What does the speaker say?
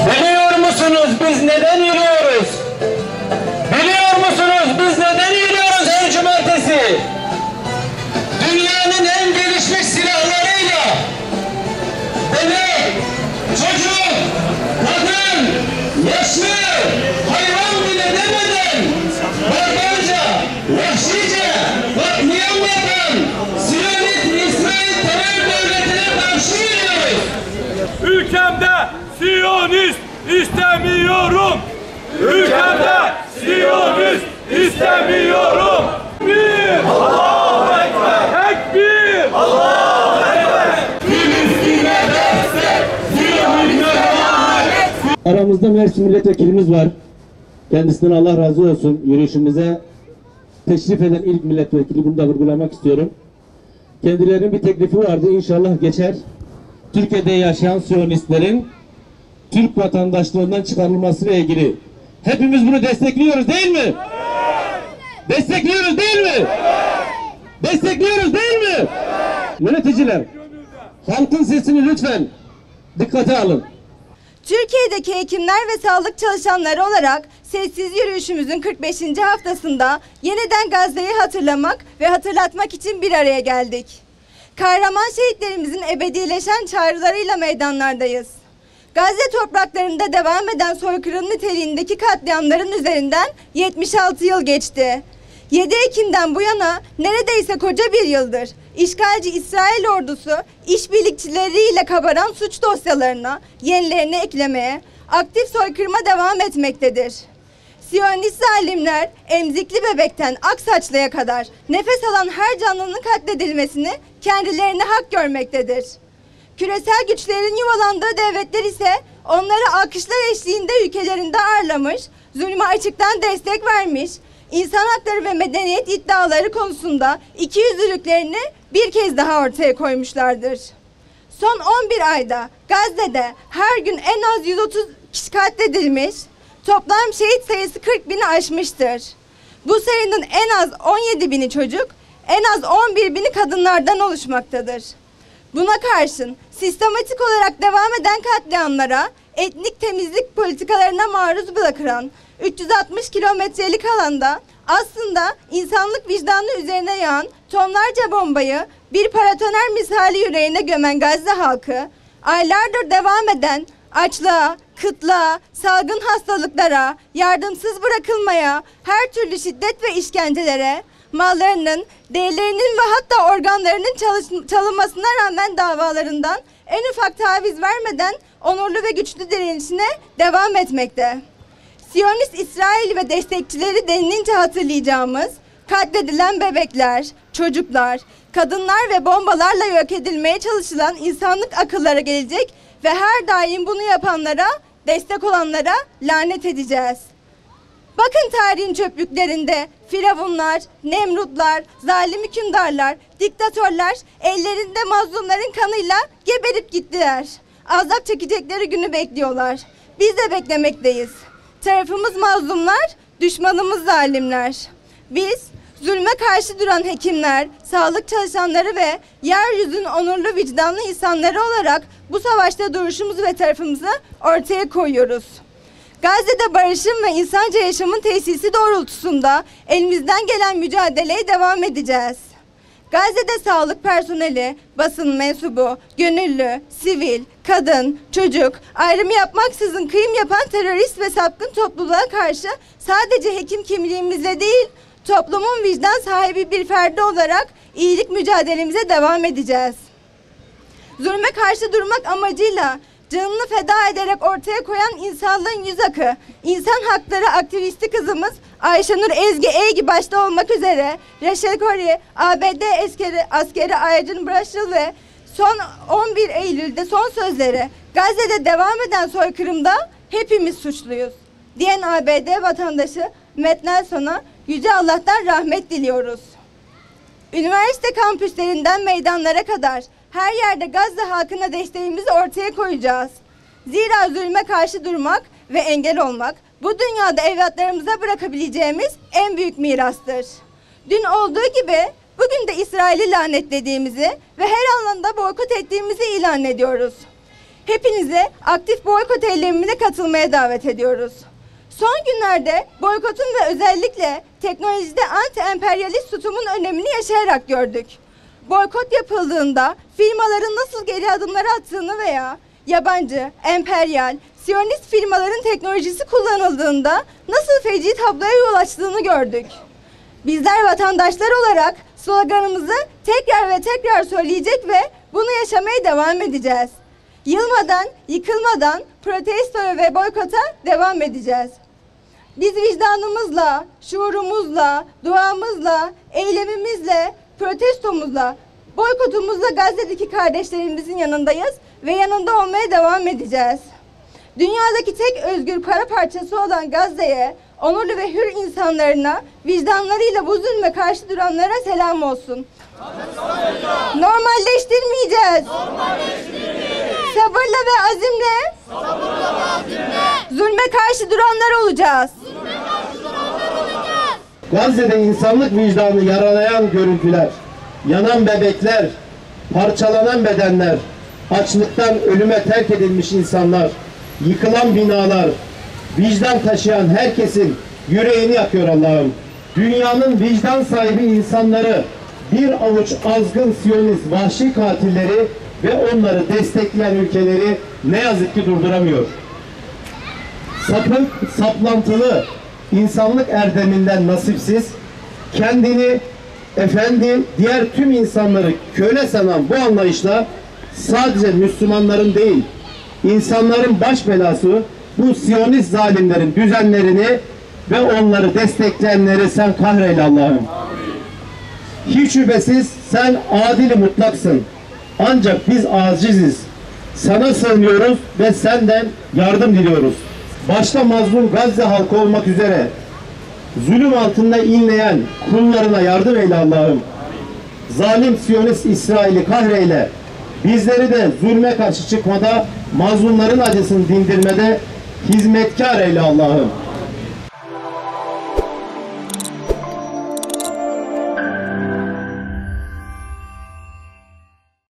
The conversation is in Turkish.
Biliyor musunuz biz neden yürüyoruz? Biliyor musunuz biz neden yürüyoruz her cumartesi? Dünyanın en gelişmiş silahlarıyla bebek, çocuk, kadın, yaşlı, hayvan bile demeden barbarca, vahşice katliam yapan Siyonist İsrail terör devletine karşı yürüyoruz. Ülkemde Siyonist istemiyorum. Ülkemde Siyonist istemiyorum. Bir Allahu Ekber. Tekbir. Allahu Ekber. Filistin'e destek. Siyonist'e lanet. Aramızda Mersin milletvekilimiz var. Kendisinden Allah razı olsun. Yürüyüşümüze teşrif eden ilk milletvekili, bunu da vurgulamak istiyorum. Kendilerinin bir teklifi vardı. İnşallah geçer. Türkiye'de yaşayan Siyonistlerin Türk vatandaşlığından çıkarılmasıyla ilgili. Hepimiz bunu destekliyoruz değil mi? Evet. Destekliyoruz değil mi? Evet. Destekliyoruz değil mi? Evet. Yöneticiler, halkın sesini lütfen dikkate alın. Türkiye'deki hekimler ve sağlık çalışanları olarak sessiz yürüyüşümüzün 45. haftasında yeniden Gazze'yi hatırlamak ve hatırlatmak için bir araya geldik. Kahraman şehitlerimizin ebedileşen çağrılarıyla meydanlardayız. Gazze topraklarında devam eden soykırım niteliğindeki katliamların üzerinden 76 yıl geçti. 7 Ekim'den bu yana neredeyse koca bir yıldır işgalci İsrail ordusu işbirlikçileriyle kabaran suç dosyalarına yenilerini eklemeye, aktif soykırıma devam etmektedir. Siyonist zalimler emzikli bebekten aksaçlıya kadar nefes alan her canlının katledilmesini kendilerine hak görmektedir. Küresel güçlerin yuvalandığı devletler ise onları alkışlar eşliğinde ülkelerinde ağırlamış, zulme açıktan destek vermiş, insan hakları ve medeniyet iddiaları konusunda ikiyüzlülüklerini bir kez daha ortaya koymuşlardır. Son 11 ayda Gazze'de her gün en az 130 kişi katledilmiş, toplam şehit sayısı 40 bini aşmıştır. Bu sayının en az 17 bini çocuk, en az 11 bini kadınlardan oluşmaktadır. Buna karşın sistematik olarak devam eden katliamlara, etnik temizlik politikalarına maruz bırakılan 360 kilometrelik alanda aslında insanlık vicdanı üzerine yağan tonlarca bombayı bir paratoner misali yüreğine gömen Gazze halkı, aylardır devam eden açlığa, kıtlığa, salgın hastalıklara, yardımsız bırakılmaya, her türlü şiddet ve işkencelere, mallarının, değerlerinin ve hatta organlarının çalınmasına rağmen davalarından en ufak taviz vermeden onurlu ve güçlü direnişine devam etmekte. Siyonist İsrail ve destekçileri denilince hatırlayacağımız katledilen bebekler, çocuklar, kadınlar ve bombalarla yok edilmeye çalışılan insanlık akıllara gelecek ve her daim bunu yapanlara, destek olanlara lanet edeceğiz. Bakın tarihin çöplüklerinde firavunlar, nemrutlar, zalim hükümdarlar, diktatörler ellerinde mazlumların kanıyla geberip gittiler. Azap çekecekleri günü bekliyorlar. Biz de beklemekteyiz. Tarafımız mazlumlar, düşmanımız zalimler. Biz zulme karşı duran hekimler, sağlık çalışanları ve yeryüzünün onurlu vicdanlı insanları olarak bu savaşta duruşumuzu ve tarafımızı ortaya koyuyoruz. Gazze'de barışın ve insanca yaşamın tesisi doğrultusunda elimizden gelen mücadeleye devam edeceğiz. Gazze'de sağlık personeli, basın mensubu, gönüllü, sivil, kadın, çocuk, ayrımı yapmaksızın kıyım yapan terörist ve sapkın topluluğa karşı sadece hekim kimliğimizle değil, toplumun vicdan sahibi bir ferdi olarak iyilik mücadelemize devam edeceğiz. Zulme karşı durmak amacıyla canını feda ederek ortaya koyan insanlığın yüz akı, insan hakları aktivisti kızımız Ayşenur Ezgi Eygi başta olmak üzere Rachel Corrie, ABD askeri Aycin Braşıl ve son 11 Eylül'de son sözleri Gazze'de devam eden soykırımda hepimiz suçluyuz diyen ABD vatandaşı Matt Nelson'a Yüce Allah'tan rahmet diliyoruz. Üniversite kampüslerinden meydanlara kadar her yerde Gazze halkına desteğimizi ortaya koyacağız. Zira zulme karşı durmak ve engel olmak bu dünyada evlatlarımıza bırakabileceğimiz en büyük mirastır. Dün olduğu gibi bugün de İsrail'i lanetlediğimizi ve her alanda boykot ettiğimizi ilan ediyoruz. Hepinizi aktif boykot eylemine katılmaya davet ediyoruz. Son günlerde boykotun ve özellikle teknolojide anti-emperyalist tutumun önemini yaşayarak gördük. Boykot yapıldığında firmaların nasıl geri adımlar attığını veya yabancı, emperyal, siyonist firmaların teknolojisi kullanıldığında nasıl feci tabloya yol açtığını gördük. Bizler vatandaşlar olarak sloganımızı tekrar ve tekrar söyleyecek ve bunu yaşamaya devam edeceğiz. Yılmadan, yıkılmadan protestoya ve boykota devam edeceğiz. Biz vicdanımızla, şuurumuzla, duamızla, eylemimizle, protestomuzla, boykotumuzla Gazze'deki kardeşlerimizin yanındayız ve yanında olmaya devam edeceğiz. Dünyadaki tek özgür para parçası olan Gazze'ye, onurlu ve hür insanlarına, vicdanlarıyla bu zulme karşı duranlara selam olsun. Normalleştirmeyeceğiz. Sabırla ve azimle, zulme karşı duranlar olacağız. Gazze'de insanlık vicdanı yaralayan görüntüler, yanan bebekler, parçalanan bedenler, açlıktan ölüme terk edilmiş insanlar, yıkılan binalar, vicdan taşıyan herkesin yüreğini yakıyor Allah'ım. Dünyanın vicdan sahibi insanları, bir avuç azgın Siyonist vahşi katilleri ve onları destekleyen ülkeleri ne yazık ki durduramıyor. Sapık, saplantılı, insanlık erdeminden nasipsiz, kendini efendi, diğer tüm insanları köle sanan bu anlayışla sadece Müslümanların değil, insanların baş belası bu Siyonist zalimlerin düzenlerini ve onları destekleyenleri sen kahreyle Allah'ım. Hiç şüphesiz sen adil-i mutlaksın. Ancak biz aciziz. Sana sığınıyoruz ve senden yardım diliyoruz. Başta mazlum Gazze halkı olmak üzere zulüm altında inleyen kullarına yardım eyle Allah'ım. Zalim Siyonist İsrail'i kahreyle. Bizleri de zulme karşı çıkmada, mazlumların acısını dindirmede hizmetkar eyle Allah'ım.